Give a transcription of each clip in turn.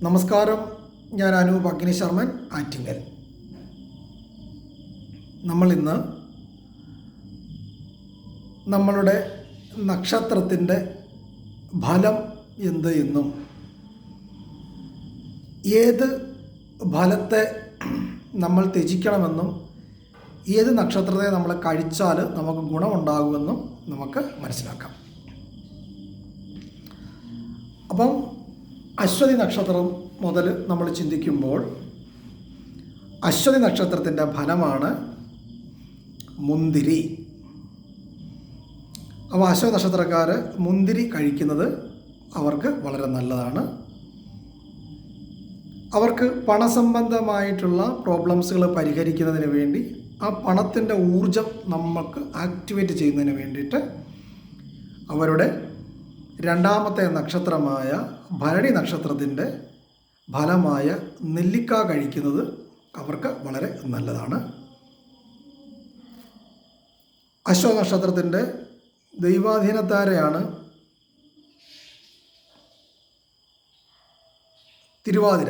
നമസ്കാരം, ഞാൻ അനൂപ് അഗ്നിശർമ്മൻ ആറ്റിങ്ങൽ. നമ്മളിന്ന് നമ്മളുടെ നക്ഷത്രത്തിൻ്റെ ഫലം എന്ത് എന്നും ഏത് ഫലത്തെ നമ്മൾ ത്യജിക്കണമെന്നും ഏത് നക്ഷത്രത്തെ നമ്മൾ കഴിച്ചാൽ നമുക്ക് ഗുണമുണ്ടാകുമെന്നും നമുക്ക് മനസ്സിലാക്കാം. അപ്പം അശ്വതി നക്ഷത്രം മുതൽ നമ്മൾ ചിന്തിക്കുമ്പോൾ അശ്വതി നക്ഷത്രത്തിൻ്റെ ഫലമാണ് മുന്തിരി. അപ്പോൾ അശ്വതി നക്ഷത്രക്കാർ മുന്തിരി കഴിക്കുന്നത് അവർക്ക് വളരെ നല്ലതാണ്. അവർക്ക് പണസംബന്ധമായിട്ടുള്ള പ്രോബ്ലംസുകൾ പരിഹരിക്കുന്നതിന് വേണ്ടി ആ പണത്തിൻ്റെ ഊർജം നമുക്ക് ആക്ടിവേറ്റ് ചെയ്യുന്നതിന് വേണ്ടിയിട്ട് അവരുടെ രണ്ടാമത്തെ നക്ഷത്രമായ ഭരണി നക്ഷത്രത്തിൻ്റെ ഫലമായ നെല്ലിക്ക കഴിക്കുന്നത് അവർക്ക് വളരെ നല്ലതാണ്. അശ്വ നക്ഷത്രത്തിൻ്റെ ദൈവാധീനത്താരെയാണ് തിരുവാതിര.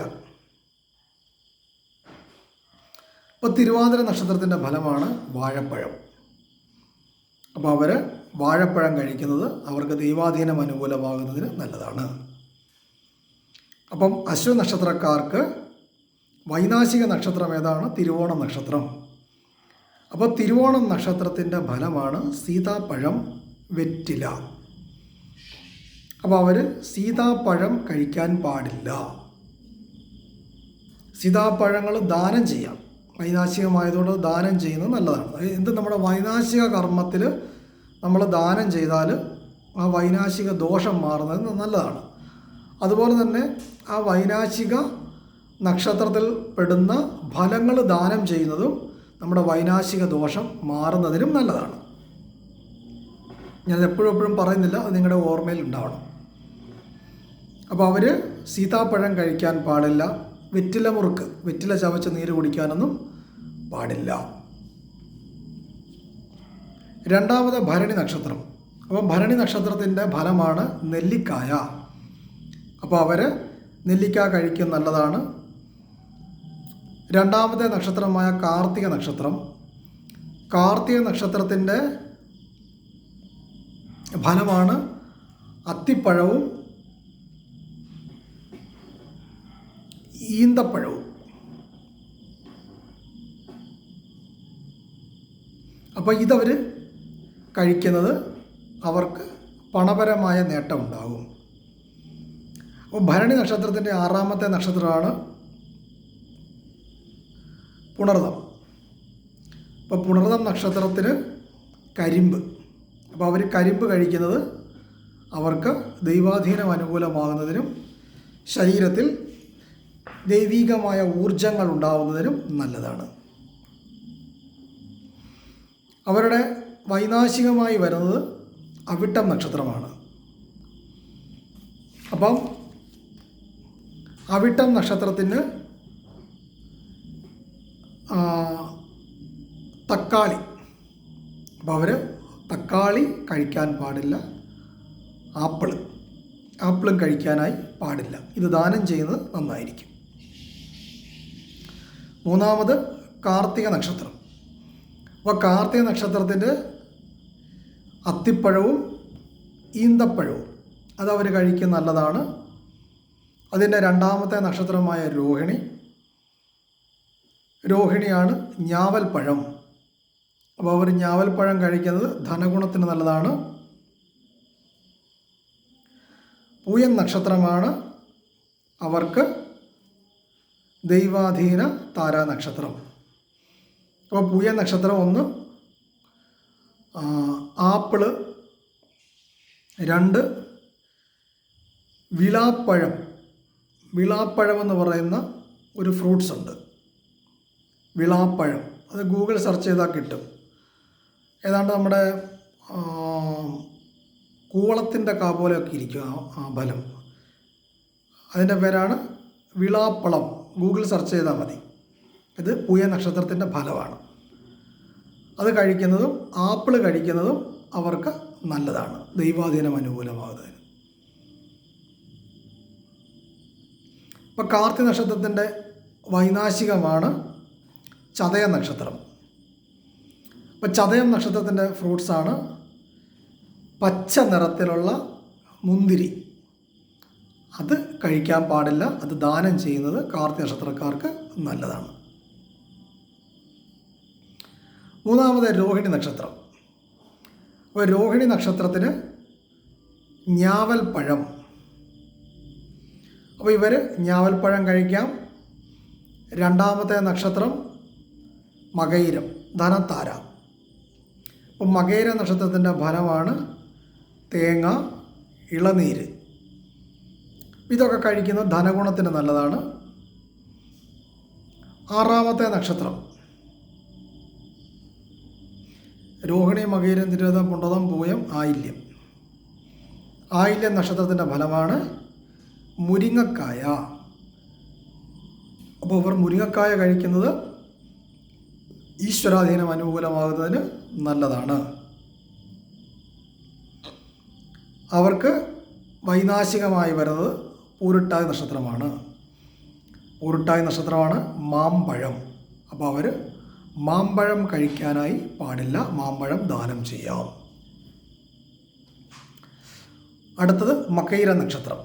അപ്പോൾ തിരുവാതിര നക്ഷത്രത്തിൻ്റെ ഫലമാണ് വാഴപ്പഴം. അപ്പോൾ അവർ വാഴപ്പഴം കഴിക്കുന്നത് അവർക്ക് ദൈവാധീനം അനുകൂലമാകുന്നതിന് നല്ലതാണ്. അപ്പം അശ്വ നക്ഷത്രക്കാർക്ക് വൈനാശിക നക്ഷത്രം ഏതാണ്? തിരുവോണം നക്ഷത്രം. അപ്പോൾ തിരുവോണം നക്ഷത്രത്തിൻ്റെ ഫലമാണ് സീതാപ്പഴം, വെറ്റില. അപ്പോൾ അവർ സീതാപ്പഴം കഴിക്കാൻ പാടില്ല. സീതാപ്പഴങ്ങൾ ദാനം ചെയ്യാം. വൈനാശികമായതുകൊണ്ട് ദാനം ചെയ്യുന്നത് നല്ലതാണ്. എന്ത് നമ്മുടെ വൈനാശിക കർമ്മത്തിൽ നമ്മൾ ദാനം ചെയ്താൽ ആ വൈനാശിക ദോഷം മാറുന്നത് നല്ലതാണ്. അതുപോലെ തന്നെ ആ വൈനാശിക നക്ഷത്രത്തിൽ പെടുന്ന ഫലങ്ങൾ ദാനം ചെയ്യുന്നതും നമ്മുടെ വൈനാശിക ദോഷം മാറുന്നതിനും നല്ലതാണ്. ഞാനത് എപ്പോഴും പറയുന്നില്ല, അത് നിങ്ങളുടെ ഓർമ്മയിൽ ഉണ്ടാവണം. അപ്പോൾ അവർ സീതാപ്പഴം കഴിക്കാൻ പാടില്ല. വെറ്റില മുറുക്ക്, വെറ്റില ചവച്ച് നീര് കുടിക്കാനൊന്നും പാടില്ല. രണ്ടാമത് ഭരണി നക്ഷത്രം. അപ്പം ഭരണി നക്ഷത്രത്തിൻ്റെ ഫലമാണ് നെല്ലിക്കായ. അപ്പോൾ അവർ നെല്ലിക്ക കഴിക്കുന്നത് നല്ലതാണ്. രണ്ടാമത്തെ നക്ഷത്രമായ കാർത്തിക നക്ഷത്രം. കാർത്തിക നക്ഷത്രത്തിൻ്റെ ഫലമാണ് അത്തിപ്പഴവും ഈന്തപ്പഴവും. അപ്പോൾ ഇതവർ കഴിക്കുന്നത് അവർക്ക് പണപരമായ നേട്ടമുണ്ടാകും. അപ്പോൾ ഭരണി നക്ഷത്രത്തിൻ്റെ ആറാമത്തെ നക്ഷത്രമാണ് പുണർദം. അപ്പോൾ പുണർദം നക്ഷത്രത്തിന് കരിമ്പ്. അപ്പോൾ അവർ കരിമ്പ് കഴിക്കുന്നത് അവർക്ക് ദൈവാധീനം അനുകൂലമാകുന്നതിനും ശരീരത്തിൽ ദൈവികമായ ഊർജങ്ങൾ ഉണ്ടാവുന്നതിനും നല്ലതാണ്. അവരുടെ വൈനാശികമായി വരുന്നത് അവിട്ടം നക്ഷത്രമാണ്. അപ്പം അവിട്ടം നക്ഷത്രത്തിന് തക്കാളി. അപ്പോൾ അവർ തക്കാളി കഴിക്കാൻ പാടില്ല. ആപ്പിളും കഴിക്കാനായി പാടില്ല. ഇത് ദാനം ചെയ്യുന്നത് നന്നായിരിക്കും. മൂന്നാമത് കാർത്തിക നക്ഷത്രം. അപ്പോൾ കാർത്തിക നക്ഷത്രത്തിൻ്റെ അത്തിപ്പഴവും ഈന്തപ്പഴവും അതവർ കഴിക്കുന്നത് നല്ലതാണ്. അതിൻ്റെ രണ്ടാമത്തെ നക്ഷത്രമായ രോഹിണിയാണ് ഞാവൽപ്പഴം. അപ്പോൾ അവർ ഞാവൽപ്പഴം കഴിക്കുന്നത് ധനഗുണത്തിന് നല്ലതാണ്. പൂയം നക്ഷത്രമാണ് അവർക്ക് ദൈവാധീന താരാ നക്ഷത്രം. അപ്പോൾ പൂയ നക്ഷത്രം 1 ആപ്പിള്, 2 വിളാപ്പഴം എന്ന് പറയുന്ന ഒരു ഫ്രൂട്ട്സ് ഉണ്ട്. വിളാപ്പഴം, അത് ഗൂഗിൾ സെർച്ച് ചെയ്താൽ കിട്ടും. ഏതാണ്ട് നമ്മുടെ കൂവളത്തിൻ്റെ കാ പോലെയൊക്കെ ഇരിക്കും ആ ഫലം. അതിൻ്റെ പേരാണ് വിളാപ്പളം. ഗൂഗിൾ സെർച്ച് ചെയ്താൽ മതി. ഇത് പൂയ നക്ഷത്രത്തിൻ്റെ ഫലമാണ്. അത് കഴിക്കുന്നതും ആപ്പിൾ കഴിക്കുന്നതും അവർക്ക് നല്ലതാണ്, ദൈവാധീനം അനുകൂലമാകുന്നതിന്. ഇപ്പോൾ കാർത്തിക നക്ഷത്രത്തിൻ്റെ വൈനാശികമാണ് ചതയം നക്ഷത്രം. അപ്പോൾ ചതയം നക്ഷത്രത്തിൻ്റെ ഫ്രൂട്ട്സാണ് പച്ച നിറത്തിലുള്ള മുന്തിരി. അത് കഴിക്കാൻ പാടില്ല. അത് ദാനം ചെയ്യുന്നത് കാർത്തിക നക്ഷത്രക്കാർക്ക് നല്ലതാണ്. മൂന്നാമത് രോഹിണി നക്ഷത്രം. അപ്പോൾ രോഹിണി നക്ഷത്രത്തിന് ഞാവൽപ്പഴം. അപ്പോൾ ഇവർ ഞാവൽപ്പഴം കഴിക്കാം. രണ്ടാമത്തെ നക്ഷത്രം മകയിരം, ധനത്താര. അപ്പം മകയിര നക്ഷത്രത്തിൻ്റെ ഫലമാണ് തേങ്ങ, ഇളനീര്. ഇതൊക്കെ കഴിക്കുന്നത് ധനഗുണത്തിന് നല്ലതാണ്. ആറാമത്തെ നക്ഷത്രം രോഹിണി, മകയിരം, തിരുവോണം, പുണർതം, പൂയം, ആയില്യം. ആയില്യം നക്ഷത്രത്തിൻ്റെ ഫലമാണ് മുരിങ്ങക്കായ. അപ്പോൾ ഇവർ മുരിങ്ങക്കായ കഴിക്കുന്നത് ഈശ്വരാധീനം അനുകൂലമാകുന്നതിന് നല്ലതാണ്. അവർക്ക് വൈനാശികമായി വരുന്നത് പൂരുട്ടാതി നക്ഷത്രമാണ്. പൂരുട്ടാതി നക്ഷത്രമാണ് മാമ്പഴം. അപ്പോൾ അവർ മാമ്പഴം കഴിക്കാനായി പാടില്ല. മാമ്പഴം ദാനം ചെയ്യാം. അടുത്തത് മകയിര നക്ഷത്രം.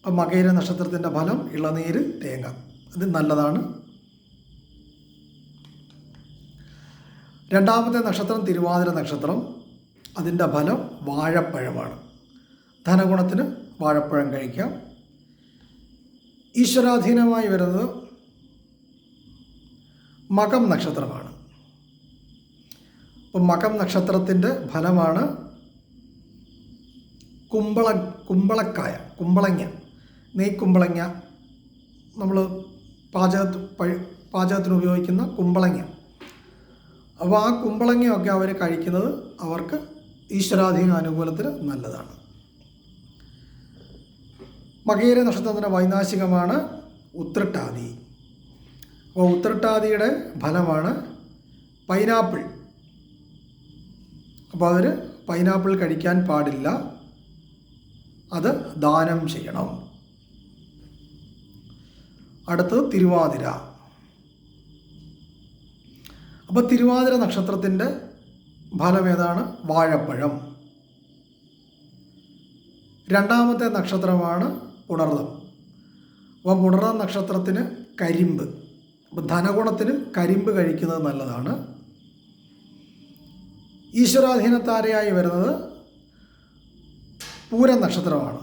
അപ്പോൾ മകയിര നക്ഷത്രത്തിൻ്റെ ഫലം ഇളനീര്, തേങ്ങ. ഇത് നല്ലതാണ്. രണ്ടാമത്തെ നക്ഷത്രം തിരുവാതിര നക്ഷത്രം. അതിൻ്റെ ഫലം വാഴപ്പഴമാണ്. ധനഗുണത്തിന് വാഴപ്പഴം കഴിക്കാം. ഈശ്വരാധീനമായി വരുന്നത് മകം നക്ഷത്രമാണ്. അപ്പം മകം നക്ഷത്രത്തിൻ്റെ ഫലമാണ് കുമ്പളക്കായ, കുമ്പളങ്ങ, നെയ്ക്കുമ്പളങ്ങ. നമ്മൾ പാചകത്തിന് ഉപയോഗിക്കുന്ന കുമ്പളങ്ങ. അപ്പോൾ ആ കുമ്പളങ്ങയൊക്കെ അവർ കഴിക്കുന്നത് അവർക്ക് ഈശ്വരാധീന അനുകൂലത്തിന് നല്ലതാണ്. മകയിര നക്ഷത്രത്തിൻ്റെ വൈനാശികമാണ് ഉത്രട്ടാതി. അപ്പോൾ ഉത്രട്ടാതിയുടെ ഫലമാണ് പൈനാപ്പിൾ. അപ്പോൾ അവർ പൈനാപ്പിൾ കഴിക്കാൻ പാടില്ല. അത് ദാനം ചെയ്യണം. അടുത്തത് തിരുവാതിര. അപ്പോൾ തിരുവാതിര നക്ഷത്രത്തിൻ്റെ ഫലം ഏതാണ്? വാഴപ്പഴം. രണ്ടാമത്തെ നക്ഷത്രമാണ് പുണർതം. അപ്പോൾ പുണർതം നക്ഷത്രത്തിന് കരിമ്പ്. അപ്പോൾ ധനഗുണത്തിന് കരിമ്പ് കഴിക്കുന്നത് നല്ലതാണ്. ഈശ്വരാധീനത്താരയായി വരുന്നത് പൂരം നക്ഷത്രമാണ്.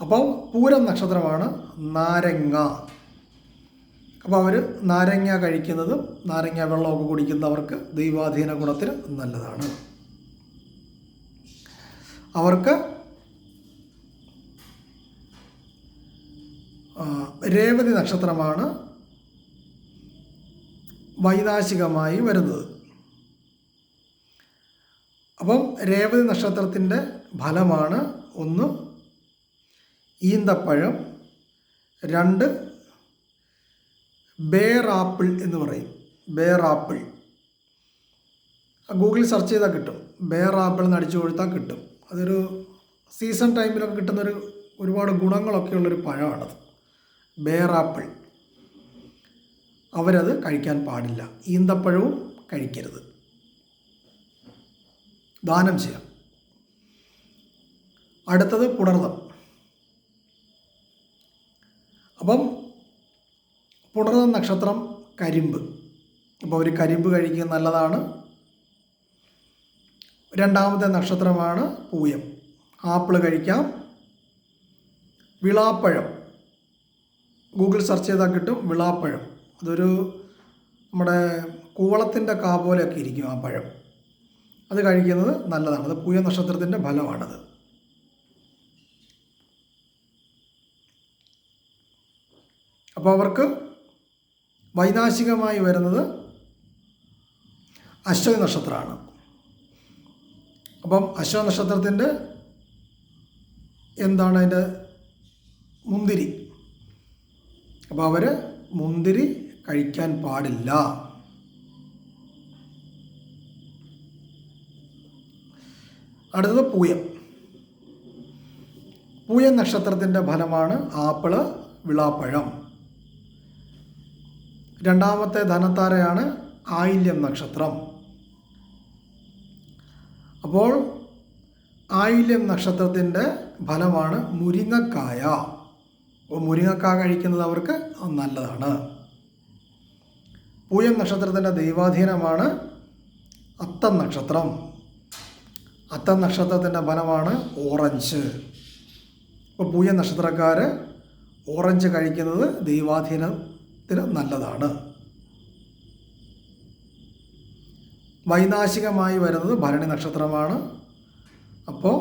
അപ്പോൾ പൂരം നക്ഷത്രമാണ് നാരങ്ങ. അപ്പോൾ അവർ നാരങ്ങ കഴിക്കുന്നതും നാരങ്ങ വെള്ളമൊക്കെ കുടിക്കുന്നവർക്ക് ദൈവാധീന ഗുണത്തിന് നല്ലതാണ്. അവർക്ക് രേവതി നക്ഷത്രമാണ് വൈനാശികമായി വരുന്നത്. അപ്പം രേവതി നക്ഷത്രത്തിൻ്റെ ഫലമാണ് 1 ഈന്തപ്പഴം, 2 ബേർ ആപ്പിൾ എന്ന് പറയും. ബേർ ആപ്പിൾ ഗൂഗിളിൽ സെർച്ച് ചെയ്താൽ കിട്ടും. ബേർ ആപ്പിൾ എന്ന് അടിച്ചു കൊടുത്താൽ കിട്ടും. അതൊരു സീസൺ ടൈമിലൊക്കെ കിട്ടുന്നൊരു ഒരുപാട് ഗുണങ്ങളൊക്കെ ഉള്ളൊരു പഴമാണത്, ബേർ ആപ്പിൾ. അവരത് കഴിക്കാൻ പാടില്ല. ഈന്തപ്പഴവും കഴിക്കരുത്, ദാനം ചെയ്യാം. അടുത്തത് പുണർതം. അപ്പം പുണർതം നക്ഷത്രം കരിമ്പ്. അപ്പോൾ അവർ കരിമ്പ് കഴിക്കുന്നത് നല്ലതാണ്. രണ്ടാമത്തെ നക്ഷത്രമാണ് പൂയം. ആപ്പിൾ കഴിക്കാം. വിളാപ്പഴം ഗൂഗിൾ സെർച്ച് ചെയ്താൽ കിട്ടും. വിളാപ്പഴം അതൊരു നമ്മുടെ കൂവളത്തിൻ്റെ കാ പോലെയൊക്കെ ഇരിക്കും ആ പഴം. അത് കഴിക്കുന്നത് നല്ലതാണ്. അത് പൂയ നക്ഷത്രത്തിൻ്റെ ഫലമാണത്. അപ്പോൾ അവർക്ക് വൈനാശികമായി വരുന്നത് അശ്വതി നക്ഷത്രമാണ്. അപ്പം അശ്വതി നക്ഷത്രത്തിൻ്റെ എന്താണ് അതിൻ്റെ മുന്തിരി. അപ്പോൾ അവർ മുന്തിരി കഴിക്കാൻ പാടില്ല. അടുത്തത് പൂയം. പൂയം നക്ഷത്രത്തിൻ്റെ ഫലമാണ് ആപ്പിള്, വിളാപ്പഴം. രണ്ടാമത്തെ ധനത്താരയാണ് ആയില്യം നക്ഷത്രം. അപ്പോൾ ആയില്യം നക്ഷത്രത്തിൻ്റെ ഫലമാണ് മുരിങ്ങക്കായ. അപ്പോൾ മുരിങ്ങക്കായ കഴിക്കുന്നത് അവർക്ക് നല്ലതാണ്. പൂയം നക്ഷത്രത്തിൻ്റെ ദൈവാധീനമാണ് അത്തം നക്ഷത്രം. അത്തം നക്ഷത്രത്തിൻ്റെ ഫലമാണ് ഓറഞ്ച്. അപ്പോൾ പൂയം നക്ഷത്രക്കാർ ഓറഞ്ച് കഴിക്കുന്നത് ദൈവാധീനത്തിന് നല്ലതാണ്. വൈനാശികമായി വരുന്നത് ഭരണി നക്ഷത്രമാണ്. അപ്പോൾ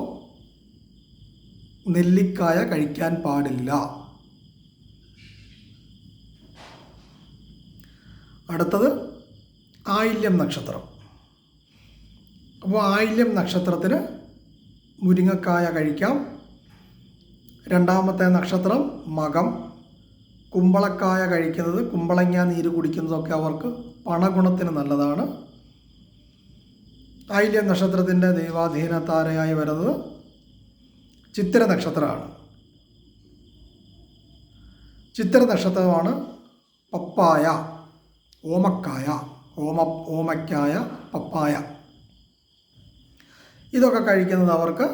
നെല്ലിക്കായ കഴിക്കാൻ പാടില്ല. അടുത്തത് ആയില്യം നക്ഷത്രം. അപ്പോൾ ആയില്യം നക്ഷത്രത്തിന് മുരിങ്ങക്കായ കഴിക്കാം. രണ്ടാമത്തെ നക്ഷത്രം മകം. കുമ്പളക്കായ കഴിക്കുന്നത്, കുമ്പളങ്ങ നീര് കുടിക്കുന്നതൊക്കെ അവർക്ക് പണഗുണത്തിന് നല്ലതാണ്. ആയില്യം നക്ഷത്രത്തിൻ്റെ ദൈവാധീന താരയായി വരുന്നത് ചിത്തിര നക്ഷത്രമാണ്. ചിത്തിര നക്ഷത്രമാണ് പപ്പായ, ഓമക്കായ, ഓമയ്ക്കായ, പപ്പായ. ഇതൊക്കെ കഴിക്കുന്നത് അവർക്ക്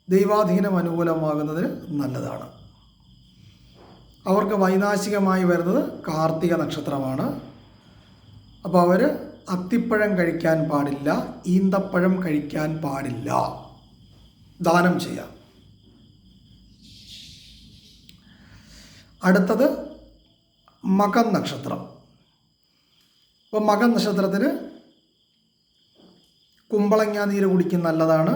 ദൈവാധീനം അനുകൂലമാകുന്നതിന് നല്ലതാണ്. അവർക്ക് വൈനാശികമായി വരുന്നത് കാർത്തിക നക്ഷത്രമാണ്. അപ്പോൾ അവർ അത്തിപ്പഴം കഴിക്കാൻ പാടില്ല, ഈന്തപ്പഴം കഴിക്കാൻ പാടില്ല, ദാനം ചെയ്യാം. അടുത്തത് മകം നക്ഷത്രം. അപ്പോൾ മകം നക്ഷത്രത്തിന് കുമ്പളങ്ങ നീര് കുടിക്കുന്ന നല്ലതാണ്.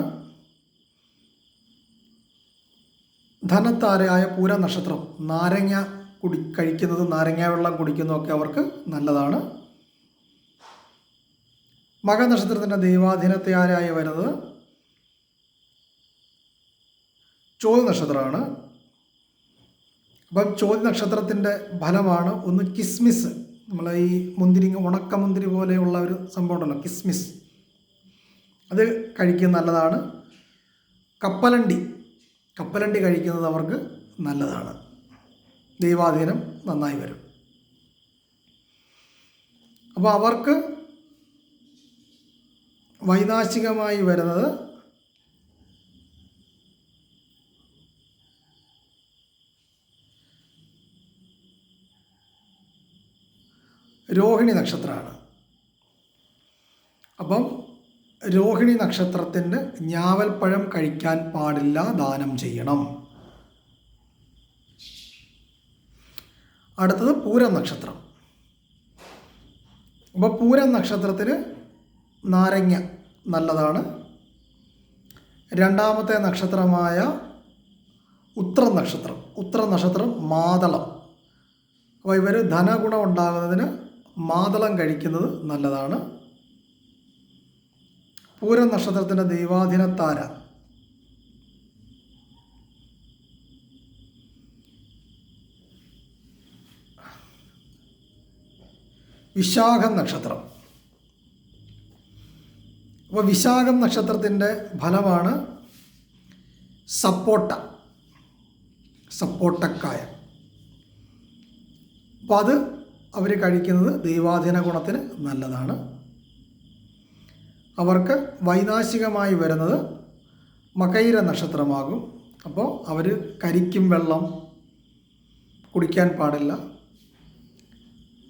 ധനത്താരയായ പൂര നക്ഷത്രം നാരങ്ങ കഴിക്കുന്നത്, നാരങ്ങ വെള്ളം കുടിക്കുന്നതൊക്കെ അവർക്ക് നല്ലതാണ്. മകനക്ഷത്രത്തിൻ്റെ ദൈവാധീനത്താരായി വരുന്നത് ചോതി നക്ഷത്രമാണ്. അപ്പം ചോതി നക്ഷത്രത്തിൻ്റെ ഫലമാണ് ഒന്ന് കിസ്മിസ്. നമ്മൾ ഈ മുന്തിരിങ്ങ, ഉണക്കമുന്തിരി പോലെയുള്ള ഒരു സംഭവം ഉണ്ടല്ലോ, കിസ്മിസ്, അത് കഴിക്കുന്നത് നല്ലതാണ്. കപ്പലണ്ടി കഴിക്കുന്നത് അവർക്ക് നല്ലതാണ്. ദൈവാധീനം നന്നായി വരും. അപ്പോൾ അവർക്ക് വൈനാശികമായി വരുന്നത് രോഹിണി നക്ഷത്രമാണ്. അപ്പം രോഹിണി നക്ഷത്രത്തിന് ഞാവൽപ്പഴം കഴിക്കാൻ പാടില്ല, ദാനം ചെയ്യണം. അടുത്തത് പൂരം നക്ഷത്രം. അപ്പോൾ പൂരം നക്ഷത്രത്തിന് നാരങ്ങ നല്ലതാണ്. രണ്ടാമത്തെ നക്ഷത്രമായ ഉത്ര നക്ഷത്രം മാതളം. അപ്പോൾ ഇവർ ധനഗുണം ഉണ്ടാകുന്നതിന് മാതളം കഴിക്കുന്നത് നല്ലതാണ്. പൂരം നക്ഷത്രത്തിൻ്റെ ദൈവാധീനത്താര വിശാഖം നക്ഷത്രം. അപ്പോൾ വിശാഖം നക്ഷത്രത്തിൻ്റെ ഫലമാണ് സപ്പോട്ടക്കായ. അപ്പോൾ അത് അവർ കഴിക്കുന്നത് ദൈവാധീന ഗുണത്തിന് നല്ലതാണ്. അവർക്ക് വൈനാശികമായി വരുന്നത് മകയിര നക്ഷത്രമാകും. അപ്പോൾ അവർ കരിക്കും വെള്ളം കുടിക്കാൻ പാടില്ല.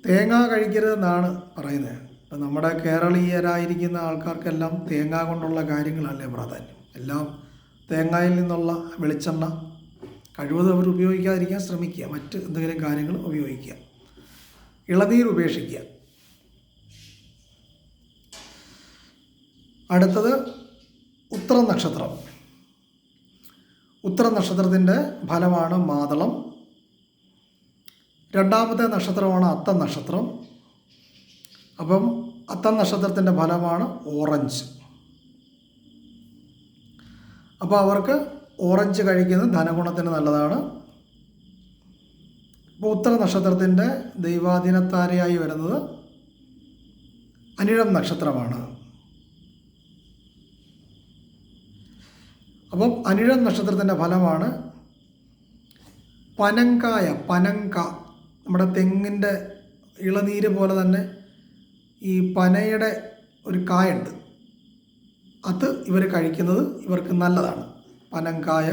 തേങ്ങ കഴിക്കരുതെന്നാണ് പറയുന്നത്. ഇപ്പം നമ്മുടെ കേരളീയരായിരിക്കുന്ന ആൾക്കാർക്കെല്ലാം തേങ്ങ കൊണ്ടുള്ള കാര്യങ്ങളല്ലേ പ്രാധാന്യം. എല്ലാം തേങ്ങയിൽ നിന്നുള്ള വെളിച്ചെണ്ണ കഴിവതും അവർ ഉപയോഗിക്കാതിരിക്കാൻ ശ്രമിക്കുക. മറ്റ് എന്തെങ്കിലും കാര്യങ്ങൾ ഉപയോഗിക്കുക. ഇളനീർ ഉപേക്ഷിക്കുക. അടുത്തത് ഉത്തര നക്ഷത്രത്തിൻ്റെ ഫലമാണ് മാതളം. രണ്ടാമത്തെ നക്ഷത്രമാണ് അത്തം നക്ഷത്രം. അപ്പം അത്തം നക്ഷത്രത്തിൻ്റെ ഫലമാണ് ഓറഞ്ച്. അപ്പോൾ അവർക്ക് ഓറഞ്ച് കഴിക്കുന്നത് ധനഗുണത്തിന് നല്ലതാണ്. അപ്പോൾ ഉത്തര നക്ഷത്രത്തിൻ്റെ ദൈവാധീനത്താരയായി വരുന്നത് അനിഴം നക്ഷത്രമാണ്. അപ്പം അനിഴം നക്ഷത്രത്തിൻ്റെ ഫലമാണ് പനങ്കായ. പനങ്ക നമ്മുടെ തെങ്ങിൻ്റെ ഇളനീര് പോലെ തന്നെ ഈ പനയുടെ ഒരു കായുണ്ട്, അത് ഇവർ കഴിക്കുന്നത് ഇവർക്ക് നല്ലതാണ്. പനങ്കായ,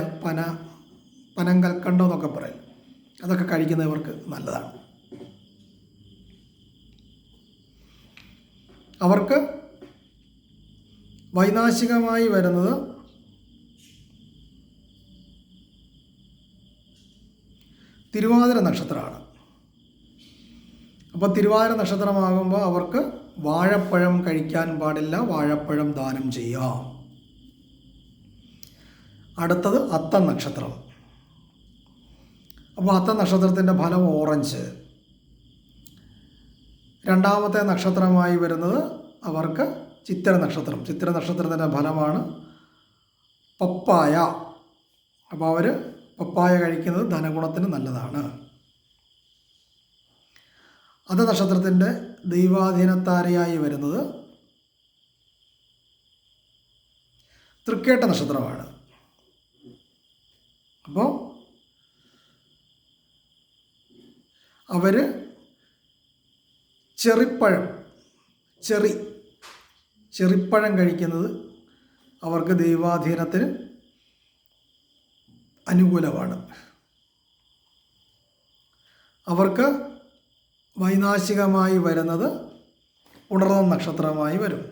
പനങ്കൽക്കണ്ടം എന്നൊക്കെ പറയും, അതൊക്കെ കഴിക്കുന്നത് ഇവർക്ക് നല്ലതാണ്. അവർക്ക് വൈനാശികമായി വരുന്നത് തിരുവാതിര നക്ഷത്രമാണ്. അപ്പോൾ തിരുവാതിര നക്ഷത്രമാകുമ്പോൾ അവർക്ക് വാഴപ്പഴം കഴിക്കാൻ പാടില്ല, വാഴപ്പഴം ദാനം ചെയ്യാം. അടുത്തത് അത്തം നക്ഷത്രം. അപ്പോൾ അത്തം നക്ഷത്രത്തിൻ്റെ ഫലം ഓറഞ്ച്. രണ്ടാമത്തെ നക്ഷത്രമായി വരുന്നത് അവർക്ക് ചിത്തിര നക്ഷത്രം. ചിത്തിര നക്ഷത്രത്തിൻ്റെ ഫലമാണ് പപ്പായ. അപ്പോൾ അവർ പപ്പായ കഴിക്കുന്നത് ധനഗുണത്തിന് നല്ലതാണ്. അത്ത നക്ഷത്രത്തിൻ്റെ ദൈവാധീനത്താരയായി വരുന്നത് തൃക്കേട്ട നക്ഷത്രമാണ്. അപ്പോൾ അവർ ചെറിപ്പഴം കഴിക്കുന്നത് അവർക്ക് ദൈവാധീനത്തിന് അനുകൂലമാണ്. അവർക്ക് വൈനാശികമായി വരുന്നത് ഉണർന്ന നക്ഷത്രമായി വരും.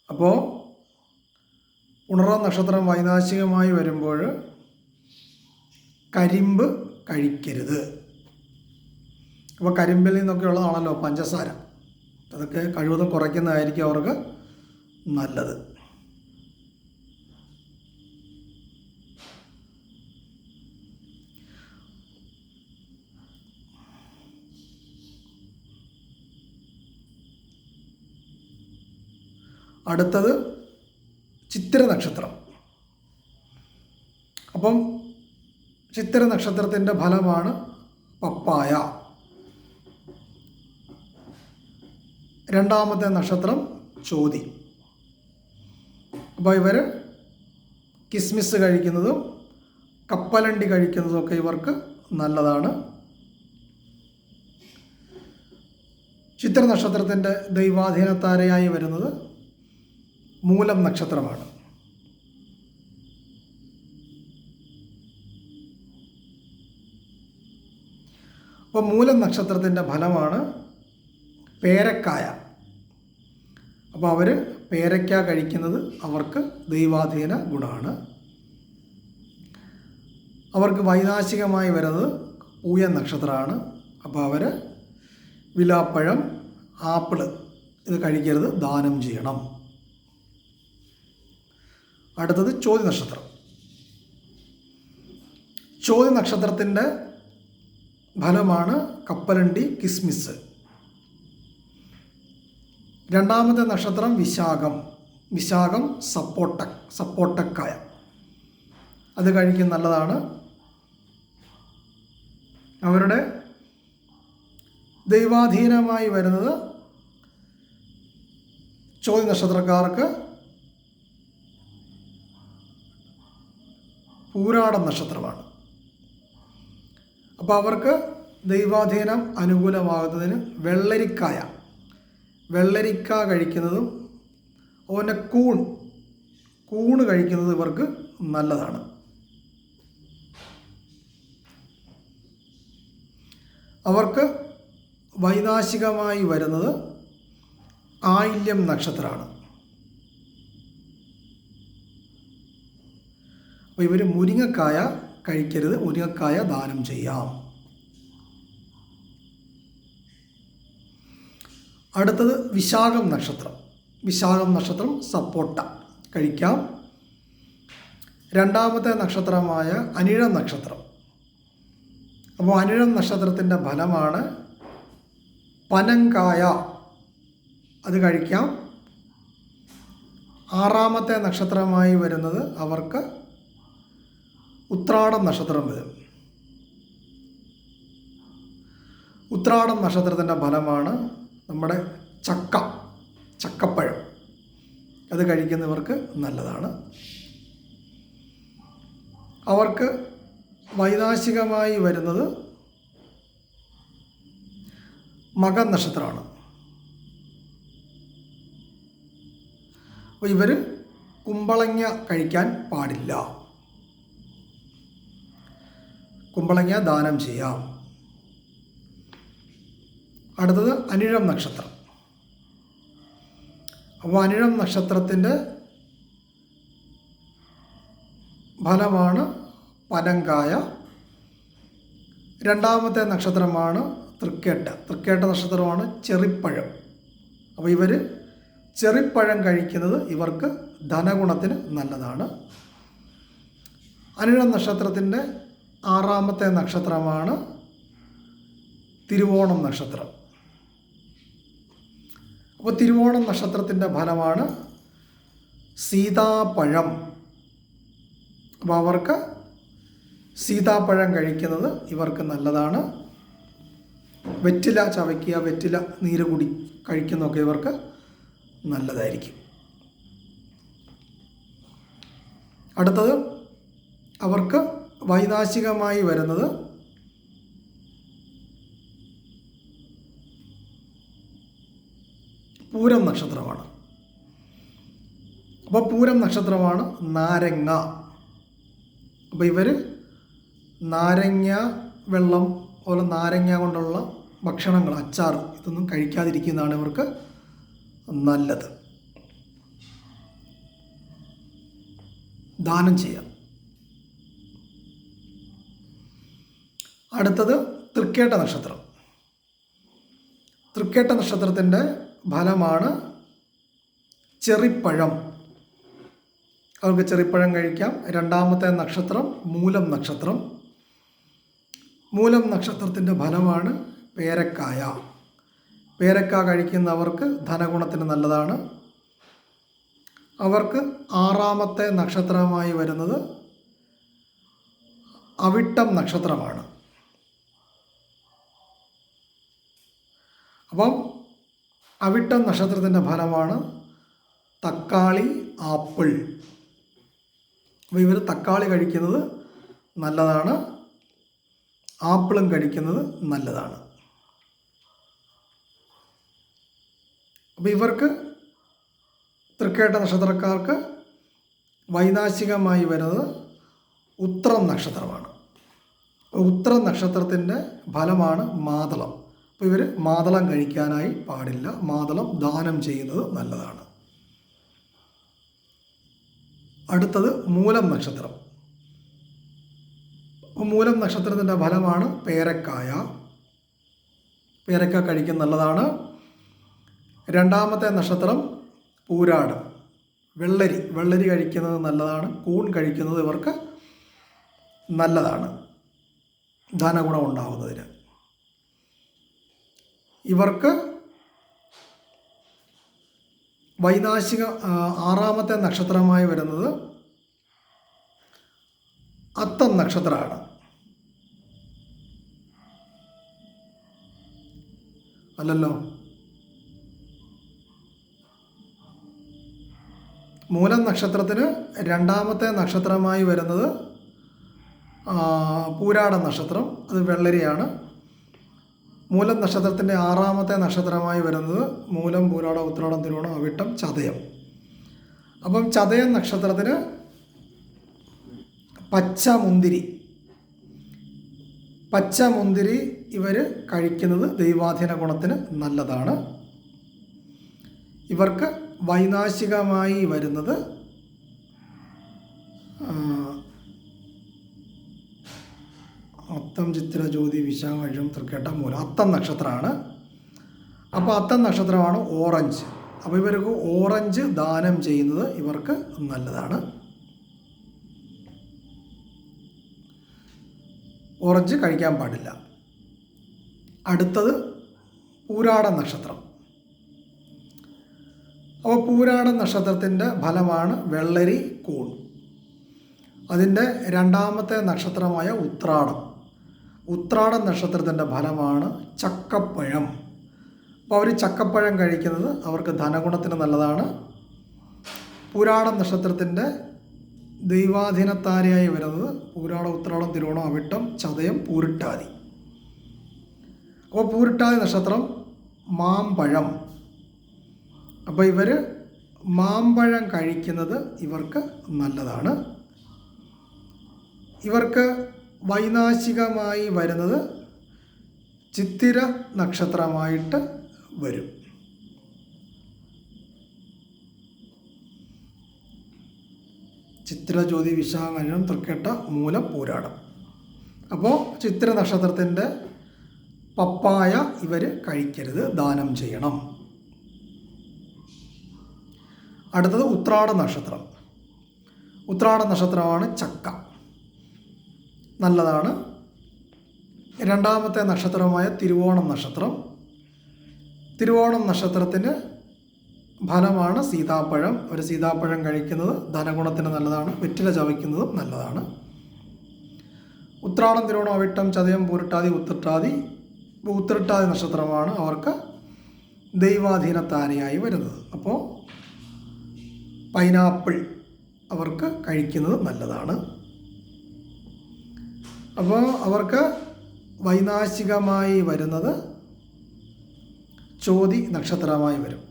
അപ്പോൾ ഉണർന്ന നക്ഷത്രം വൈനാശികമായി വരുമ്പോൾ കരിമ്പ് കഴിക്കരുത്. അപ്പോൾ കരിമ്പിൽ നിന്നൊക്കെ ഉള്ളതാണല്ലോ പഞ്ചസാര, അതൊക്കെ കഴിവതും കുറയ്ക്കുന്നതായിരിക്കും അവർക്ക് നല്ലത്. അടുത്തത് ചിത്തിര നക്ഷത്രം. അപ്പം ചിത്തിര നക്ഷത്രത്തിൻ്റെ ഫലമാണ് പപ്പായ. രണ്ടാമത്തെ നക്ഷത്രം ചോതി. അപ്പോൾ ഇവർ കിസ്മിസ് കഴിക്കുന്നതും കപ്പലണ്ടി കഴിക്കുന്നതും ഒക്കെ ഇവർക്ക് നല്ലതാണ്. ചിത്തിര നക്ഷത്രത്തിൻ്റെ ദൈവാധീനത്താരയായി വരുന്നത് മൂലം നക്ഷത്രമാണ്. അപ്പോൾ മൂലം നക്ഷത്രത്തിൻ്റെ ഫലമാണ് പേരക്കായ. അപ്പോൾ അവർ പേരക്ക കഴിക്കുന്നത് അവർക്ക് ദൈവാധീന ഗുണമാണ്. അവർക്ക് വൈനാശികമായി വരുന്നത് പൂയൻ നക്ഷത്രമാണ്. അപ്പോൾ അവർ വിലാപ്പഴം, ആപ്പിള് ഇത് കഴിക്കരുത്, ദാനം ചെയ്യണം. അടുത്തത് ചോതി നക്ഷത്രം. ചോതി നക്ഷത്രത്തിൻ്റെ ഫലമാണ് കപ്പലണ്ടി, കിസ്മിസ്. രണ്ടാമത്തെ നക്ഷത്രം വിശാഖം സപ്പോട്ടക്കായ, അത് കഴിക്കുന്ന നല്ലതാണ്. അവരുടെ ദൈവാധീനമായി വരുന്നത് ചോതി നക്ഷത്രക്കാർക്ക് പൂരാടം നക്ഷത്രമാണ്. അപ്പോൾ അവർക്ക് ദൈവാധീനം അനുകൂലമാകുന്നതിന് വെള്ളരിക്ക കഴിക്കുന്നതും അതുപോലെ കൂണ് കഴിക്കുന്നത് ഇവർക്ക് നല്ലതാണ്. അവർക്ക് വൈനാശികമായി വരുന്നത് ആയില്യം നക്ഷത്രമാണ്. അപ്പോൾ ഇവർ മുരിങ്ങക്കായ കഴിക്കരുത്, മുരിങ്ങക്കായ ദാനം ചെയ്യാം. അടുത്തത് വിശാഖം നക്ഷത്രം സപ്പോട്ട കഴിക്കാം. രണ്ടാമത്തെ നക്ഷത്രമായ അനിഴം നക്ഷത്രം. അപ്പോൾ അനിഴം നക്ഷത്രത്തിൻ്റെ ഫലമാണ് പനങ്കായ, അത് കഴിക്കാം. ആറാമത്തെ നക്ഷത്രമായി വരുന്നത് അവർക്ക് ഉത്രാടം നക്ഷത്രം വരും. ഉത്രാടം നക്ഷത്രത്തിൻ്റെ ഫലമാണ് നമ്മുടെ ചക്കപ്പഴം അത് കഴിക്കുന്നവർക്ക് നല്ലതാണ്. അവർക്ക് വൈനാശികമായി വരുന്നത് മകം നക്ഷത്രമാണ്. അപ്പോൾ ഇവർ കുമ്പളങ്ങ കഴിക്കാൻ പാടില്ല. കുമ്പളങ്ങ ദാനം ചെയ്യാം. അടുത്തത് അനിഴം നക്ഷത്രം. അപ്പോൾ അനിഴം നക്ഷത്രത്തിൻ്റെ ഫലമാണ് പനങ്കായ. രണ്ടാമത്തെ നക്ഷത്രമാണ് തൃക്കേട്ട നക്ഷത്രമാണ് ചെറിപ്പഴം. അപ്പോൾ ഇവർ ചെറിപ്പഴം കഴിക്കുന്നത് ഇവർക്ക് ധനഗുണത്തിന് നല്ലതാണ്. അനിഴം നക്ഷത്രത്തിൻ്റെ ആറാമത്തെ നക്ഷത്രമാണ് തിരുവോണം നക്ഷത്രം. അപ്പോൾ തിരുവോണം നക്ഷത്രത്തിൻ്റെ ഫലമാണ് സീതാപ്പഴം. അപ്പോൾ അവർക്ക് സീതാപ്പഴം കഴിക്കുന്നത് ഇവർക്ക് നല്ലതാണ്. വെറ്റില ചവയ്ക്കുക, വെറ്റില നീര് കഴിക്കുന്നതൊക്കെ ഇവർക്ക് നല്ലതായിരിക്കും. അടുത്തത് അവർക്ക് വൈനാശികമായി വരുന്നത് പൂരം നക്ഷത്രമാണ്. അപ്പോൾ പൂരം നക്ഷത്രമാണ് നാരങ്ങ. അപ്പോൾ ഇവർ നാരങ്ങ വെള്ളം പോലെ നാരങ്ങ കൊണ്ടുള്ള ഭക്ഷണങ്ങൾ, അച്ചാർ, ഇതൊന്നും കഴിക്കാതിരിക്കുന്നതാണ് ഇവർക്ക് നല്ലത്. ദാനം ചെയ്യാം. അടുത്തത് തൃക്കേട്ട നക്ഷത്രം. തൃക്കേട്ട നക്ഷത്രത്തിൻ്റെ ഫലമാണ് ചെറിപ്പഴം. അവർക്ക് ചെറിപ്പഴം കഴിക്കാം. രണ്ടാമത്തെ നക്ഷത്രം മൂലം നക്ഷത്രം. മൂലം നക്ഷത്രത്തിൻ്റെ ഫലമാണ് പേരക്കായ. പേരക്ക കഴിക്കുന്നവർക്ക് ധനഗുണത്തിന് നല്ലതാണ്. അവർക്ക് ആറാമത്തെ നക്ഷത്രമായി വരുന്നത് അവിട്ടം നക്ഷത്രമാണ്. അപ്പം അവിട്ടം നക്ഷത്രത്തിൻ്റെ ഫലമാണ് തക്കാളി, ആപ്പിൾ. അപ്പോൾ ഇവർ തക്കാളി കഴിക്കുന്നത് നല്ലതാണ്, ആപ്പിളും കഴിക്കുന്നത് നല്ലതാണ്. അപ്പോൾ ഇവർക്ക് തൃക്കേട്ട നക്ഷത്രക്കാർക്ക് വൈനാശികമായി വരുന്നത് ഉത്രം നക്ഷത്രമാണ്. ഉത്രം നക്ഷത്രത്തിൻ്റെ ഫലമാണ് മാതളം. അപ്പോൾ ഇവർ മാതളം കഴിക്കാനായി പാടില്ല. മാതളം ദാനം ചെയ്യുന്നത് നല്ലതാണ്. അടുത്തത് മൂലം നക്ഷത്രം. മൂലം നക്ഷത്രത്തിൻ്റെ ഫലമാണ് പേരക്കായ. പേരക്ക കഴിക്കുന്നത് നല്ലതാണ്. രണ്ടാമത്തെ നക്ഷത്രം പൂരാടം. വെള്ളരി കഴിക്കുന്നത് നല്ലതാണ്. കൂൺ കഴിക്കുന്നത് ഇവർക്ക് നല്ലതാണ്, ധനഗുണം ഉണ്ടാവുന്നതിന്. ഇവർക്ക് വൈനാശിക ആറാമത്തെ നക്ഷത്രമായി വരുന്നത് അത്തം നക്ഷത്രമാണ്. അല്ലല്ലോ, മൂലം നക്ഷത്രത്തിന് രണ്ടാമത്തെ നക്ഷത്രമായി വരുന്നത് പൂരാടം നക്ഷത്രം. അത് വെള്ളരിയാണ്. മൂലം നക്ഷത്രത്തിൻ്റെ ആറാമത്തെ നക്ഷത്രമായി വരുന്നത് മൂലം, പൂരാടം, ഉത്രാടം, തിരുവോണം, അവിട്ടം, ചതയം. അപ്പം ചതയം നക്ഷത്രത്തിന് പച്ചമുന്തിരി ഇവർ കഴിക്കുന്നത് ദൈവാധീന ഗുണത്തിന് നല്ലതാണ്. ഇവർക്ക് വൈനാശികമായി വരുന്നത് അത്തം, ചിത്ര, ജ്യോതി, വിശാഖം, തൃക്കേട്ട, മൂലം. അത്തം നക്ഷത്രമാണ്. അപ്പോൾ അത്തം നക്ഷത്രമാണ് ഓറഞ്ച്. അപ്പോൾ ഇവർക്ക് ഓറഞ്ച് ദാനം ചെയ്യുന്നത് ഇവർക്ക് നല്ലതാണ്. ഓറഞ്ച് കഴിക്കാൻ പാടില്ല. അടുത്തത് പൂരാടം നക്ഷത്രം. അപ്പോൾ പൂരാടം നക്ഷത്രത്തിൻ്റെ ഫലമാണ് വെള്ളരി, കൂൺ. അതിൻ്റെ രണ്ടാമത്തെ നക്ഷത്രമായ ഉത്രാടം നക്ഷത്രത്തിൻ്റെ ഫലമാണ് ചക്കപ്പഴം. അപ്പോൾ അവർ ചക്കപ്പഴം കഴിക്കുന്നത് അവർക്ക് ധനഗുണത്തിന് നല്ലതാണ്. പൂരാടം നക്ഷത്രത്തിൻ്റെ ദൈവാധീനത്താരയായി വരുന്നത് പൂരാടം, ഉത്രാടം, തിരുവോണം, അവിട്ടം, ചതയം, പൂരിട്ടാതി. അപ്പോൾ പൂരിട്ടാതി നക്ഷത്രം മാമ്പഴം. അപ്പോൾ ഇവർ മാമ്പഴം കഴിക്കുന്നത് ഇവർക്ക് നല്ലതാണ്. ഇവർക്ക് വൈനാശികമായി വരുന്നത് ചിത്തിര നക്ഷത്രമായിട്ട് വരും. ചിത്തിര, ജ്യോതി, വിശാഖം, അനിഴം, തൃക്കേട്ട, മൂലം, പൂരാടം. അപ്പോൾ ചിത്തിര നക്ഷത്രത്തിൻ്റെ പപ്പായ ഇവർ കഴിക്കരുത്, ദാനം ചെയ്യണം. അടുത്തത് ഉത്രാട നക്ഷത്രം. ഉത്രാട നക്ഷത്രമാണ് ചക്ക, നല്ലതാണ്. രണ്ടാമത്തെ നക്ഷത്രമായ തിരുവോണം നക്ഷത്രം. തിരുവോണം നക്ഷത്രത്തിന് ഫലമാണ് സീതാപ്പഴം. ഒരു സീതാപ്പഴം കഴിക്കുന്നത് ധനഗുണത്തിന് നല്ലതാണ്. വെറ്റില ചവയ്ക്കുന്നതും നല്ലതാണ്. ഉത്രാടം, തിരുവോണം, അവിട്ടം, ചതയം, പൂരിട്ടാതി, ഉത്രട്ടാതി. ഉത്രട്ടാതി നക്ഷത്രമാണ് അവർക്ക് ദൈവാധീനത്താരയായി വരുന്നത്. അപ്പോൾ പൈനാപ്പിൾ അവർക്ക് കഴിക്കുന്നത് നല്ലതാണ്. അപ്പോൾ അവർക്ക് വൈനാശികമായി വരുന്നത് ചോതി നക്ഷത്രമായി വരും.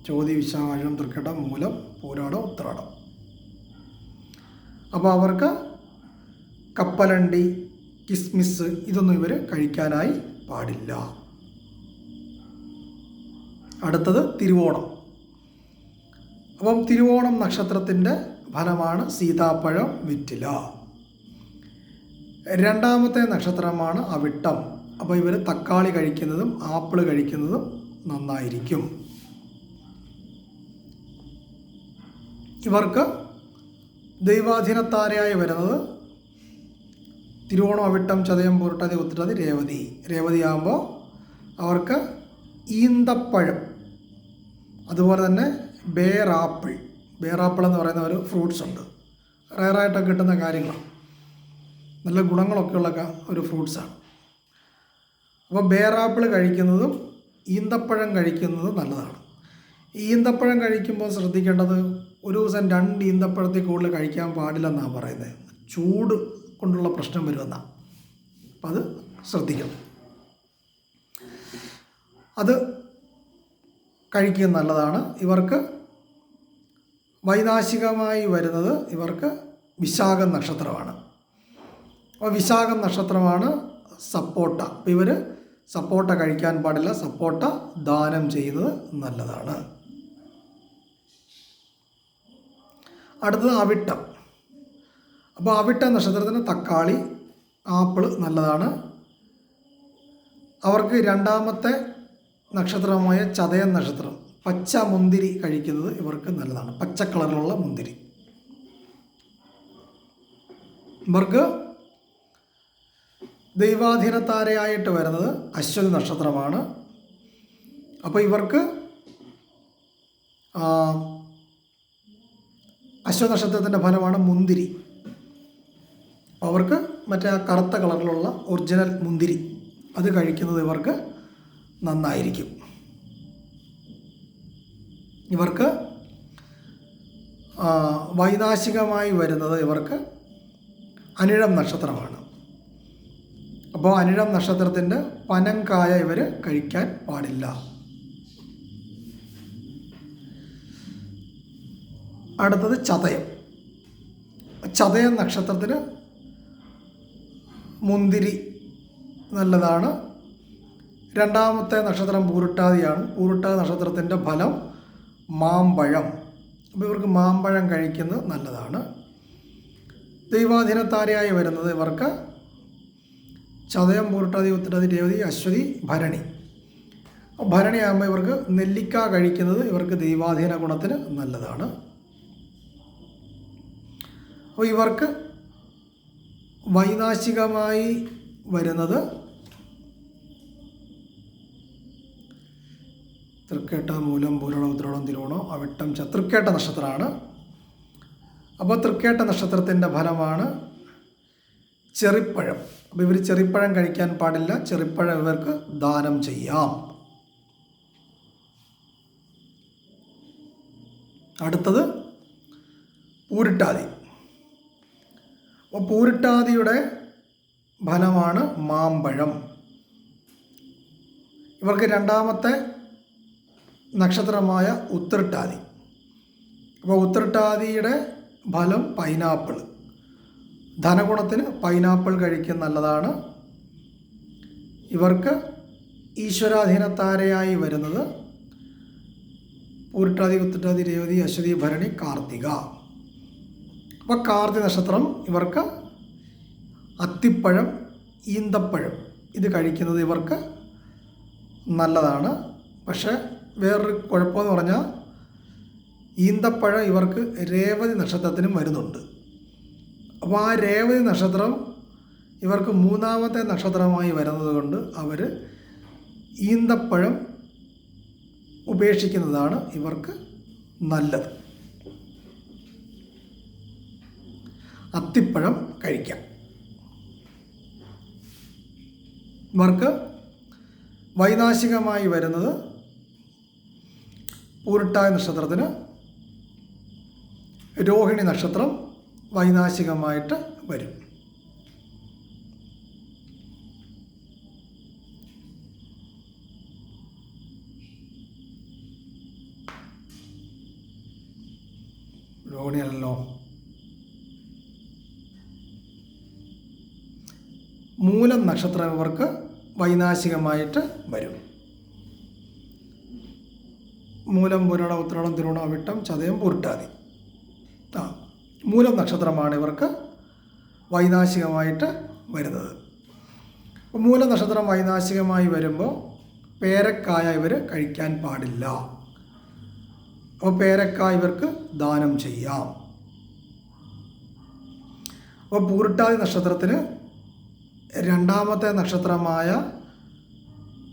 ചോതി, വിശാഖം, തൃക്കേട്ട, മൂലം, പൂരാടം, ഉത്രാടം. അപ്പോൾ അവർക്ക് കപ്പലണ്ടി, കിസ്മിസ് ഇതൊന്നും ഇവർ കഴിക്കാനായി പാടില്ല. അടുത്തത് തിരുവോണം. അപ്പം തിരുവോണം നക്ഷത്രത്തിൻ്റെ ഫലമാണ് സീതാപ്പഴം, വെറ്റില. രണ്ടാമത്തെ നക്ഷത്രമാണ് അവിട്ടം. അപ്പോൾ ഇവർ തക്കാളി കഴിക്കുന്നതും ആപ്പിൾ കഴിക്കുന്നതും നന്നായിരിക്കും. ഇവർക്ക് ദൈവാധീനത്താരയായി വരുന്നത് തിരുവോണം, അവിട്ടം, ചതയം, പൂരിട്ടാതി, ഉത്രട്ടാതി, രേവതി. രേവതി ആകുമ്പോൾ അവർക്ക് ഈന്തപ്പഴം, അതുപോലെ തന്നെ ബേറാപ്പിൾ. ബേറാപ്പിൾ എന്ന് പറയുന്ന ഒരു ഫ്രൂട്ട്സ് ഉണ്ട്, റയറായിട്ടൊക്കെ കിട്ടുന്ന കാര്യങ്ങളാണ്, നല്ല ഗുണങ്ങളൊക്കെയുള്ള ഒരു ഫ്രൂട്ട്സാണ്. അപ്പോൾ ബേറാപ്പിൾ കഴിക്കുന്നതും ഈന്തപ്പഴം കഴിക്കുന്നതും നല്ലതാണ്. ഈന്തപ്പഴം കഴിക്കുമ്പോൾ ശ്രദ്ധിക്കേണ്ടത് ഒരു ദിവസം 2 ഈന്തപ്പഴത്തിൽ കൂടുതൽ കഴിക്കാൻ പാടില്ലെന്നാണ് പറയുന്നത്. ചൂട് കൊണ്ടുള്ള പ്രശ്നം വരുമെന്നാണ്. അപ്പം അത് ശ്രദ്ധിക്കണം. അത് കഴിക്കുന്നത് നല്ലതാണ്. ഇവർക്ക് വൈനാശികമായി വരുന്നത് ഇവർക്ക് വിശാഖം നക്ഷത്രമാണ്. അപ്പോൾ വിശാഖം നക്ഷത്രമാണ് സപ്പോട്ട. അപ്പോൾ ഇവർ സപ്പോട്ട കഴിക്കാൻ പാടില്ല. സപ്പോട്ട ദാനം ചെയ്യുന്നത് നല്ലതാണ്. അടുത്തത് അവിട്ടം. അപ്പോൾ അവിട്ട നക്ഷത്രത്തിന് തക്കാളി, ആപ്പിൾ നല്ലതാണ്. അവർക്ക് രണ്ടാമത്തെ നക്ഷത്രമായ ചതയം നക്ഷത്രം, പച്ച മുന്തിരി കഴിക്കുന്നത് ഇവർക്ക് നല്ലതാണ്. പച്ച കളറിലുള്ള മുന്തിരി. ഇവർക്ക് ദൈവാധീനത്താരയായിട്ട് വരുന്നത് അശ്വതി നക്ഷത്രമാണ്. അപ്പോൾ ഇവർക്ക് അശ്വതി നക്ഷത്രത്തിൻ്റെ ഫലമാണ് മുന്തിരി. അവർക്ക് മറ്റേ ആ കറുത്ത കളറിലുള്ള ഒറിജിനൽ മുന്തിരി അത് കഴിക്കുന്നത് ഇവർക്ക് നന്നായിരിക്കും. ഇവർക്ക് വൈനാശികമായി വരുന്നത് ഇവർക്ക് അനിഴം നക്ഷത്രമാണ്. അപ്പോൾ അനിഴം നക്ഷത്രത്തിൻ്റെ പനങ്കായ ഇവർ കഴിക്കാൻ പാടില്ല. അടുത്തത് ചതയം. ചതയം നക്ഷത്രത്തിന് മുന്തിരി നല്ലതാണ്. രണ്ടാമത്തെ നക്ഷത്രം പൂരിട്ടാതിയാണ്. പൂരിട്ടാതി നക്ഷത്രത്തിൻ്റെ ഫലം മാമ്പഴം. അപ്പോൾ ഇവർക്ക് മാമ്പഴം കഴിക്കുന്നത് നല്ലതാണ്. ദൈവാധീനത്താരയായി വരുന്നത് ഇവർക്ക് ചതയം, പൂരിട്ടാതി, ഉത്രട്ടാതി, രേവതി, അശ്വതി, ഭരണി. ഭരണി ആകുമ്പോൾ ഇവർക്ക് നെല്ലിക്ക കഴിക്കുന്നത് ഇവർക്ക് ദൈവാധീന ഗുണത്തിന് നല്ലതാണ്. അപ്പോൾ ഇവർക്ക് വൈനാശികമായി വരുന്നത് തൃക്കേട്ട, മൂലം, പൂരാടം, ഉത്രാടം, തിരുവോണം, അവിട്ടം, തൃക്കേട്ട നക്ഷത്രമാണ്. അപ്പോൾ തൃക്കേട്ട നക്ഷത്രത്തിൻ്റെ ഫലമാണ് ചെറിപ്പഴം. അപ്പോൾ ഇവർ ചെറിപ്പഴം കഴിക്കാൻ പാടില്ല. ചെറിപ്പഴം ഇവർക്ക് ദാനം ചെയ്യാം. അടുത്തത് പൂരിട്ടാതി. അപ്പോൾ പൂരിട്ടാതിയുടെ ഫലമാണ് മാമ്പഴം. ഇവർക്ക് രണ്ടാമത്തെ നക്ഷത്രമായ ഉത്രട്ടാതി. അപ്പോൾ ഉത്രട്ടാതിയുടെ ഫലം പൈനാപ്പിൾ. ധനഗുണത്തിന് പൈനാപ്പിൾ കഴിക്കുന്നത് നല്ലതാണ്. ഇവർക്ക് ഈശ്വരാധീനത്താരയായി വരുന്നത് പൂരിട്ടാതി, ഉത്രട്ടാതി, രേവതി, അശ്വതി, ഭരണി, കാർത്തിക. അപ്പോൾ കാർത്തിക നക്ഷത്രം ഇവർക്ക് അത്തിപ്പഴം, ഈന്തപ്പഴം ഇത് കഴിക്കുന്നത് ഇവർക്ക് നല്ലതാണ്. പക്ഷേ വേറൊരു കുഴപ്പമെന്ന് പറഞ്ഞാൽ ഈന്തപ്പഴം ഇവർക്ക് രേവതി നക്ഷത്രത്തിനും വരുന്നുണ്ട്. അപ്പോൾ ആ രേവതി നക്ഷത്രം ഇവർക്ക് മൂന്നാമത്തെ നക്ഷത്രമായി വരുന്നത് കൊണ്ട് അവർ ഈന്തപ്പഴം ഉപേക്ഷിക്കുന്നതാണ് ഇവർക്ക് നല്ലത്. അത്തിപ്പഴം കഴിക്കാം. ഇവർക്ക് വൈനാശികമായി വരുന്നത് പൂരിട്ടാതി നക്ഷത്രത്തിന് രോഹിണി നക്ഷത്രം വൈനാശികമായിട്ട് വരും. രോഹിണിയല്ലോ. മൂലം നക്ഷത്രം ഇവർക്ക് വൈനാശികമായിട്ട് വരും. മൂലം, പുരാട, ഉത്രാടം, തിരുവോണം, അവിട്ടം, ചതയം, പൂരിട്ടാതി. മൂലം നക്ഷത്രമാണ് ഇവർക്ക് വൈനാശികമായിട്ട് വരുന്നത്. അപ്പോൾ മൂലം നക്ഷത്രം വൈനാശികമായി വരുമ്പോൾ പേരക്കായ ഇവർ കഴിക്കാൻ പാടില്ല. അപ്പോൾ പേരക്കായ ഇവർക്ക് ദാനം ചെയ്യാം. അപ്പോൾ പൂരിട്ടാതി നക്ഷത്രത്തിന് രണ്ടാമത്തെ നക്ഷത്രമായ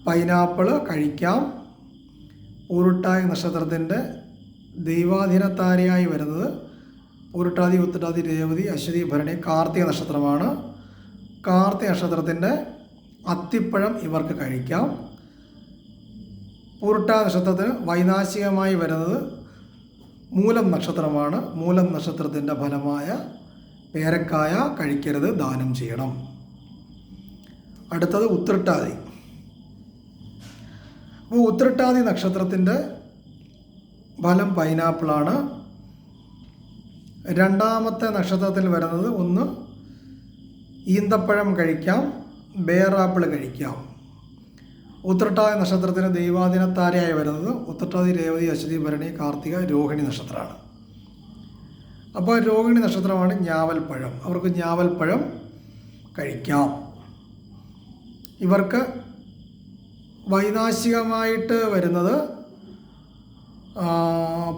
പൈനാപ്പിൾ കഴിക്കാം. പൂരിട്ടാതി നക്ഷത്രത്തിൻ്റെ ദൈവാധീനത്താരയായി വരുന്നത് പൂരിട്ടാതി, ഉത്രട്ടാതി, രേവതി, അശ്വതി, ഭരണി, കാർത്തിക നക്ഷത്രമാണ്. കാർത്തിക നക്ഷത്രത്തിൻ്റെ അത്തിപ്പഴം ഇവർക്ക് കഴിക്കാം. പൂരിട്ടാതി നക്ഷത്രത്തിന് വൈനാശികമായി വരുന്നത് മൂലം നക്ഷത്രമാണ്. മൂലം നക്ഷത്രത്തിൻ്റെ ഫലമായ പേരക്കായ കഴിക്കരുത്, ദാനം ചെയ്യണം. അടുത്തത് ഉത്രട്ടാതി. അപ്പോൾ ഉത്രട്ടാതി നക്ഷത്രത്തിൻ്റെ ഫലം പൈനാപ്പിളാണ്. രണ്ടാമത്തെ നക്ഷത്രത്തിൽ വരുന്നത് ഒന്ന് ഈന്തപ്പഴം കഴിക്കാം, ബേറാപ്പിൾ കഴിക്കാം. ഉത്രട്ടാതി നക്ഷത്രത്തിന് ദൈവാധീനത്താരയായി വരുന്നത് ഉത്രട്ടാതി, രേവതി, അശ്വതി, ഭരണി, കാർത്തിക, രോഹിണി നക്ഷത്രമാണ്. അപ്പോൾ രോഹിണി നക്ഷത്രമാണ് ഞാവൽപ്പഴം. അവർക്ക് ഞാവൽപ്പഴം കഴിക്കാം. ഇവർക്ക് വൈനാശികമായിട്ട് വരുന്നത്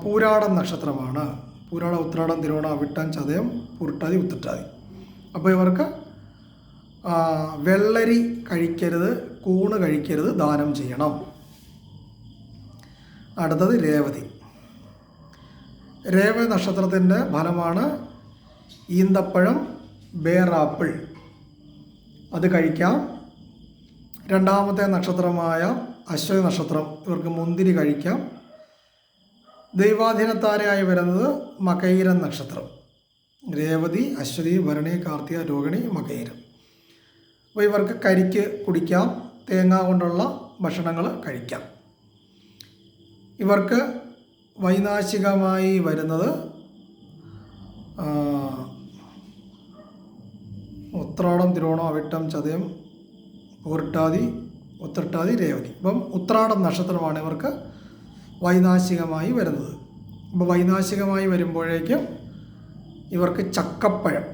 പൂരാടം നക്ഷത്രമാണ്. പൂരാട, ഉത്രാടം, തിരുവോണം, അവിട്ടം, ചതയം, പൂരിട്ടാതി, ഉത്രട്ടാതി. അപ്പോൾ ഇവർക്ക് വെള്ളരി കഴിക്കരുത്, കൂണ് കഴിക്കരുത്, ദാനം ചെയ്യണം. അടുത്തത് രേവതി. രേവതി നക്ഷത്രത്തിൻ്റെ ഫലമാണ് ഈന്തപ്പഴം, ബേറാപ്പിൾ അത് കഴിക്കാം. രണ്ടാമത്തെ നക്ഷത്രമായ അശ്വതി നക്ഷത്രം ഇവർക്ക് മുന്തിരി കഴിക്കാം. ദൈവാധീനത്താരയായി വരുന്നത് മകയിരം നക്ഷത്രം. രേവതി, അശ്വതി, ഭരണി, കാർത്തിക, രോഹിണി, മകയിരം. അപ്പോൾ ഇവർക്ക് കരിക്ക് കുടിക്കാം, തേങ്ങ കൊണ്ടുള്ള ഭക്ഷണങ്ങൾ കഴിക്കാം. ഇവർക്ക് വൈനാശികമായി വരുന്നത് ഉത്രാടം, തിരുവോണം, അവിട്ടം, ചതയം, പൂരിട്ടാതി, ഉത്രട്ടാതി, രേവതി. ഇപ്പം ഉത്രാടം നക്ഷത്രമാണ് ഇവർക്ക് വൈനാശികമായി വരുന്നത്. അപ്പോൾ വൈനാശികമായി വരുമ്പോഴേക്കും ഇവർക്ക് ചക്കപ്പഴം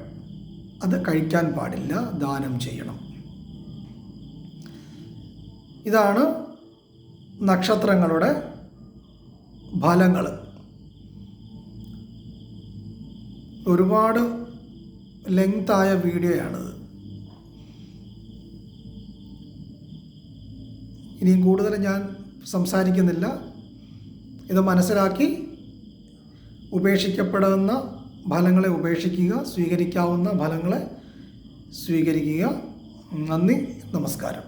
അത് കഴിക്കാൻ പാടില്ല, ദാനം ചെയ്യണം. ഇതാണ് നക്ഷത്രങ്ങളുടെ ഫലങ്ങൾ. ഒരുപാട് ലെങ്തായ വീഡിയോയാണിത്. ഇനിയും കൂടുതൽ ഞാൻ സംസാരിക്കുന്നില്ല. ഇത് മനസ്സിലാക്കി ഉപേക്ഷിക്കപ്പെടുന്ന ഫലങ്ങളെ ഉപേക്ഷിക്കുക, സ്വീകരിക്കാവുന്ന ഫലങ്ങളെ സ്വീകരിക്കുക. നന്ദി, നമസ്കാരം.